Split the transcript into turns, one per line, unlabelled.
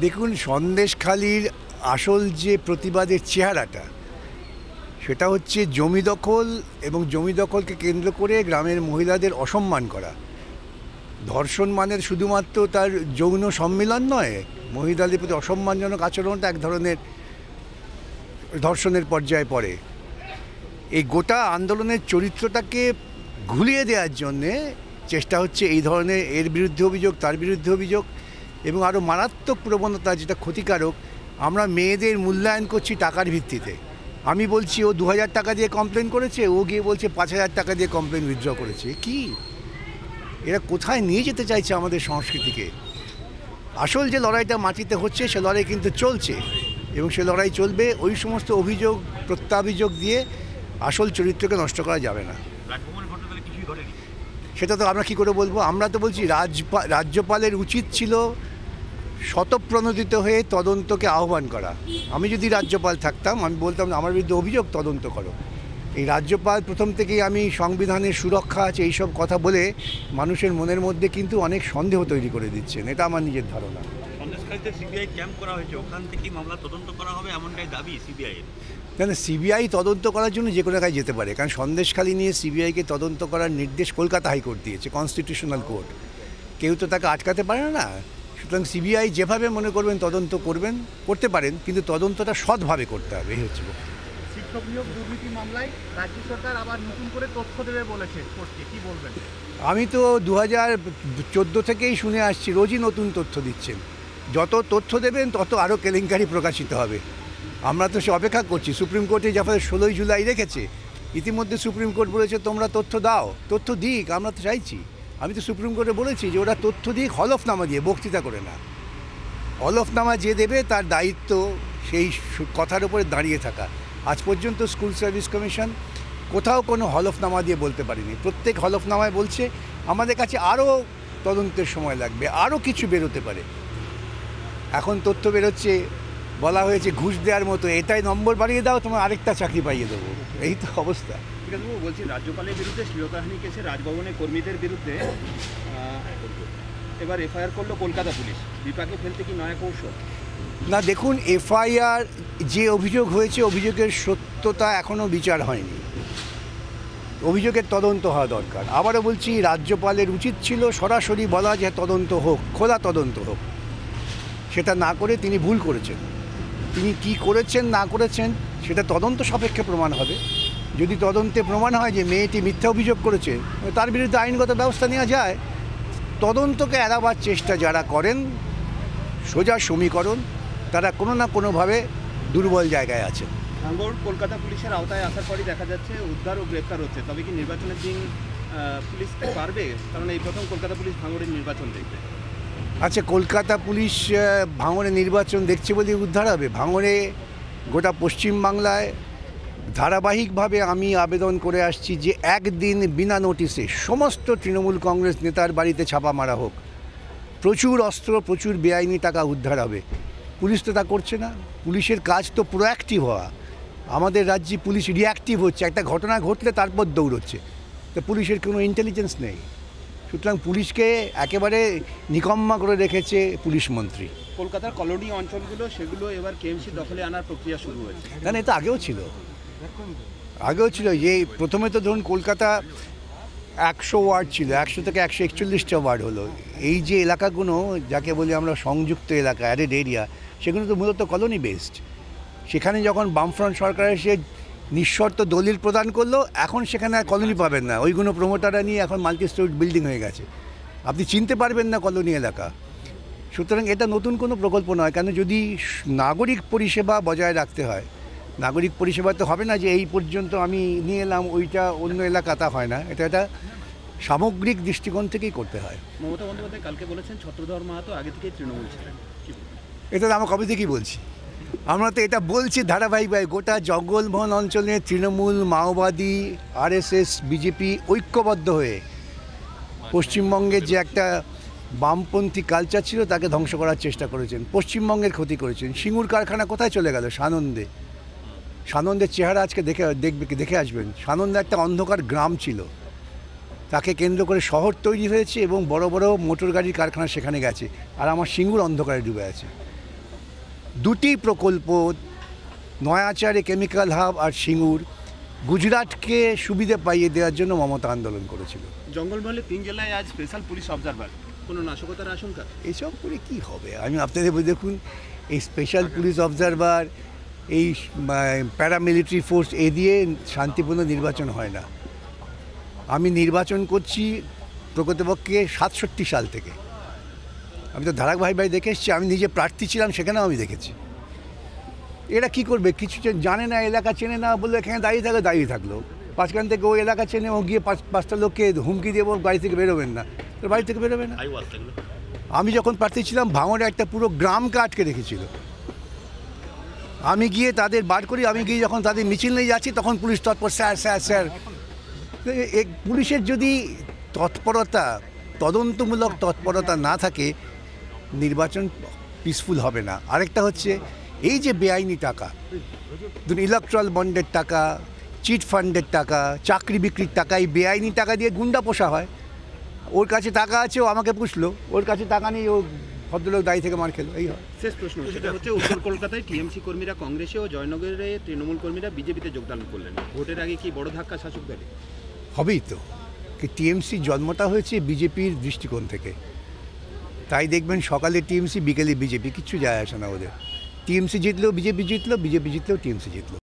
দেখুন, সন্দেশখালির আসল যে প্রতিবাদের চেহারাটা সেটা হচ্ছে জমি দখল এবং জমি দখলকে কেন্দ্র করে গ্রামের মহিলাদের অসম্মান করা। ধর্ষণ মানের শুধুমাত্র তার যৌন সম্মিলন নয়, মহিলাদের প্রতি অসম্মানজনক আচরণটা এক ধরনের ধর্ষণের পর্যায়ে পড়ে। এই গোটা আন্দোলনের চরিত্রটাকে ঘুলিয়ে দেওয়ার জন্যে চেষ্টা হচ্ছে এই ধরনের এর বিরুদ্ধে অভিযোগ, তার বিরুদ্ধে অভিযোগ, এবং আরও মারাত্মক প্রবণতা যেটা ক্ষতিকারক। আমরা মেয়েদের মূল্যায়ন করছি টাকার ভিত্তিতে। আমি বলছি ও 2000 টাকা দিয়ে কমপ্লেন করেছে, ও গিয়ে বলছে 5000 টাকা দিয়ে কমপ্লেন উইথড্র করেছে। কি এরা কোথায় নিয়ে যেতে চাইছে আমাদের সংস্কৃতিকে? আসল যে লড়াইটা মাটিতে হচ্ছে সে লড়াই কিন্তু চলছে, এবং সে লড়াই চলবে। ওই সমস্ত অভিযোগ প্রত্যাভিযোগ দিয়ে আসল চরিত্রকে নষ্ট করা যাবে না। সেটা তো আমরা কী করে বলবো? আমরা তো বলছি রাজ্যপালের উচিত ছিল স্বতঃপ্রণোদিত হয়ে তদন্তকে আহ্বান করা। আমি যদি রাজ্যপাল থাকতাম আমি বলতাম আমার বিরুদ্ধে অভিযোগ তদন্ত করো। এই রাজ্যপাল প্রথম থেকেই আমি সংবিধানের সুরক্ষা আছে এইসব কথা বলে মানুষের মনের মধ্যে কিন্তু অনেক সন্দেহ তৈরি করে দিচ্ছেন। এটা আমার নিজের ধারণা।
সন্দেশখালীতে সিবিআই ক্যাম্প করা হয়েছে, ওখান থেকেই মামলা তদন্ত করা হবে এমনটাই দাবি সিবিআইয়ের।
না, সিবিআই তদন্ত করার জন্য যে কোনো জায়গায় যেতে পারে, কারণ সন্দেশখালী নিয়ে সিবিআইকে তদন্ত করার নির্দেশ কলকাতা হাইকোর্ট দিয়েছে, কনস্টিটিউশনাল কোর্ট। কেউ তো তাকে আটকাতে পারে না। সুতরাং সিবিআই যেভাবে মনে করবেন তদন্ত করতে পারেন, কিন্তু তদন্তটা সৎভাবে করতে হবে। এই হচ্ছে
শিক্ষক নিয়োগ দুর্নীতি মামলায় রাজ্য সরকার আবার নতুন করে তথ্য দেবে বলেছে কোর্টকে, কি বলবেন?
আমি তো 2014 থেকেই শুনে আসছি, রোজই নতুন তথ্য দিচ্ছেন। যত তথ্য দেবেন তত আরও কেলেঙ্কারি প্রকাশিত হবে। আমরা তো সে অপেক্ষা করছি। সুপ্রিম কোর্টে যখন 16 জুলাই রেখেছে, ইতিমধ্যে সুপ্রিম কোর্ট বলেছে তোমরা তথ্য দাও, তথ্য দিক, আমরা তো চাইছি। আমি তো সুপ্রিম কোর্টে বলেছি যে ওরা তথ্য দিক হলফনামা দিয়ে, বক্তৃতা করে না। হলফনামা যে দেবে তার দায়িত্ব সেই কথার উপরে দাঁড়িয়ে থাকা। আজ পর্যন্ত স্কুল সার্ভিস কমিশন কোথাও কোনো হলফনামা দিয়ে বলতে পারেনি। প্রত্যেক হলফনামায় বলছে আমাদের কাছে আরও তদন্তের সময় লাগবে, আরও কিছু বেরোতে পারে। এখন তথ্য বেরোচ্ছে, বলা হয়েছে ঘুষ দেওয়ার মতো, এটাই নম্বর বাড়িয়ে দাও, তোমার আরেকটা চাকরি পাইয়ে দেবো। এই তো অবস্থা।
বিকাশবাবু বলছি, রাজ্যপালের বিরুদ্ধে শ্লীলতাহানি কেসে রাজভবনের কর্মীদের বিরুদ্ধে এবার এফআইআর করলো কলকাতা পুলিশ। বিপাকে ফেলতে কি নয়া কৌশল?
না, দেখুন, এফআইআর যে অভিযোগ হয়েছে, অভিযোগের সত্যতা এখনও বিচার হয়নি। অভিযোগের তদন্ত হওয়া দরকার। আবারও বলছি, রাজ্যপালের উচিত ছিল সরাসরি বলা যে তদন্ত হোক, খোলা তদন্ত হোক। সেটা না করে তিনি ভুল করেছেন। তিনি কি করেছেন না করেছেন সেটা তদন্ত সাপেক্ষে প্রমাণ হবে। যদি তদন্তে প্রমাণ হয় যে মেয়েটি মিথ্যা অভিযোগ করেছে, তার বিরুদ্ধে আইনগত ব্যবস্থা নেওয়া যায়। তদন্তকে এড়াবার চেষ্টা যারা করেন, সোজা সমীকরণ, তারা কোনো না কোনোভাবে দুর্বল জায়গায় আছে।
ভাঙড় কলকাতা পুলিশের আওতায় আসার পরই দেখা যাচ্ছে উদ্ধার ও গ্রেপ্তার হচ্ছে, তবে কি নির্বাচনের দিন পুলিশ পারবে? কারণ এই প্রথম কলকাতা পুলিশ ভাঙড়ের নির্বাচন দেখবে।
আচ্ছা, কলকাতা পুলিশ ভাঙড়ে নির্বাচন দেখছে বলে উদ্ধার হবে? ভাঙড়ে গোটা পশ্চিমবাংলায় ধারাবাহিকভাবে আমি আবেদন করে আসছি যে একদিন বিনা নোটিশে সমস্ত তৃণমূল কংগ্রেস নেতার বাড়িতে ছাপা মারা হোক। প্রচুর অস্ত্র, প্রচুর বেআইনি টাকা উদ্ধার হবে। পুলিশ তো তা করছে না। পুলিশের কাজ তো প্রোঅ্যাক্টিভ হওয়া। আমাদের রাজ্যে পুলিশ রিঅ্যাক্টিভ হচ্ছে, একটা ঘটনা ঘটলে তারপর দৌড়চ্ছে। তো পুলিশের কোনো ইন্টেলিজেন্স নেই। সুতরাং পুলিশকে একেবারে নিকম্মা করে রেখেছে পুলিশ মন্ত্রী।
কলকাতার কলোনি অঞ্চলগুলো সেগুলো এবার কেএমসি দখলে আনার প্রক্রিয়া শুরু হয়েছে।
না, এটা আগেও ছিল। যে প্রথমে তো ধরুন কলকাতা 100 ওয়ার্ড ছিল, 100 থেকে 141টা ওয়ার্ড হলো। এই যে এলাকাগুলো যাকে বলি আমরা সংযুক্ত এলাকা, অ্যাডেড এরিয়া, সেগুলো তো মূলত কলোনি বেসড। সেখানে যখন বামফ্রন্ট সরকার এসে নিঃশর্ত দলিল প্রদান করলো, এখন সেখানে আর কলোনি পাবেন না। ওইগুলো প্রমোটাররা নিয়ে এখন মাল্টি স্টোরি বিল্ডিং হয়ে গেছে, আপনি চিনতে পারবেন না কলোনি এলাকা। সুতরাং এটা নতুন কোনো প্রকল্প নয়। কেন, যদি নাগরিক পরিষেবা বজায় রাখতে হয়, নাগরিক পরিষেবা তো হবে না যে এই পর্যন্ত আমি নিয়ে এলাম, ওইটা অন্য এলাকা, তা হয় না। এটা সামগ্রিক দৃষ্টিকোণ থেকেই করতে হয়।
মমতা বন্দ্যোপাধ্যায় কালকে বলেছেন ছত্রধর মাহাতো আগে থেকেই তৃণমূল ছিলেন।
এটা তো আমরা কবে থেকেই বলছি। আমরা তো এটা বলছি ধারাবাহিকভাবে। গোটা জঙ্গলমহল অঞ্চলে তৃণমূল, মাওবাদী, আরএসএস, বিজেপি ঐক্যবদ্ধ হয়ে পশ্চিমবঙ্গের যে একটা বামপন্থী কালচার ছিল তাকে ধ্বংস করার চেষ্টা করেছেন, পশ্চিমবঙ্গের ক্ষতি করেছেন। সিঙ্গুর কারখানা কোথায় চলে গেল? সানন্দের চেহারা আজকে দেখে আসবেন। সানন্দে একটা অন্ধকার গ্রাম ছিল, তাকে কেন্দ্র করে শহর তৈরি হয়েছে এবং বড় বড় মোটর গাড়ির কারখানা সেখানে গেছে, আর আমার সিঙ্গুর অন্ধকারে ডুবে আছে। দুটি প্রকল্প নয়াচারে কেমিক্যাল হাব আর সিঙ্গুর গুজরাটকে সুবিধে পাইয়ে দেওয়ার জন্য মমতা আন্দোলন করেছিল।
জঙ্গলমহলে 3 জেলায় আজ স্পেশাল পুলিশ অবজারভার, কোনো নাশকতার আশঙ্কা?
এসব করে কি হবে? আমি আপনাদের বলি, দেখুন, এই স্পেশাল পুলিশ অবজারভার, এই প্যারামিলিটারি ফোর্স এ দিয়ে শান্তিপূর্ণ নির্বাচন হয় না। আমি নির্বাচন করছি প্রকৃতপক্ষে 67 সাল থেকে। আমি তো ধারাক ভাই দেখে এসেছি, আমি নিজে প্রার্থী ছিলাম, সেখানেও আমি দেখেছি। এরা কি করবে? কিছু জানে না, এলাকা চেনে না, বললো এখানে দাঁড়িয়ে থাকলো। পাঁচখান থেকে ওই এলাকা চেনে, ও গিয়ে পাঁচটা লোককে হুমকি দিয়ে ওর বাড়ি থেকে বেরোবেন না, তোর বাড়ি থেকে বেরোবে না। আমি যখন প্রার্থী ছিলাম, ভাঙড়ে একটা পুরো গ্রামকে আটকে রেখেছিল। আমি গিয়ে তাদের বার করি, আমি গিয়ে যখন তাদের মিছিল নিয়ে যাচ্ছি, তখন পুলিশ তৎপর, স্যার স্যার স্যার। পুলিশের যদি তৎপরতা, তদন্তমূলক তৎপরতা না থাকে, নির্বাচন পিসফুল হবে না। আরেকটা হচ্ছে এই যে বেআইনি টাকা, ধরুন ইলেকট্রাল বন্ডের টাকা, চিট ফান্ডের টাকা, চাকরি বিক্রির টাকা, এই বেআইনি টাকা দিয়ে গুন্ডা পোষা হয়। ওর কাছে টাকা আছে, ও আমাকে পুষলো, ওর কাছে টাকা নেই, ও ভদ্রলোক দায়ী থেকে মার খেলো, এই হয়।
শেষ প্রশ্ন, সেটা হচ্ছে উত্তর কলকাতায় টিএমসি কর্মীরা কংগ্রেসে ও জয়নগরে তৃণমূল কর্মীরা বিজেপিতে যোগদান করলেন। ভোটের আগে কি বড় ধাক্কা শাসক দলে?
হবেই তো, কি টিএমসি জন্মটা হয়েছে বিজেপির দৃষ্টিকোণ থেকে। তাই দেখবেন সকালে টিএমসি, বিকেলে বিজেপি, কিচ্ছু যায় আসে না ওদের। টিএমসি জিতলেও বিজেপি জিতলো, বিজেপি জিতলেও টিএমসি জিতলো।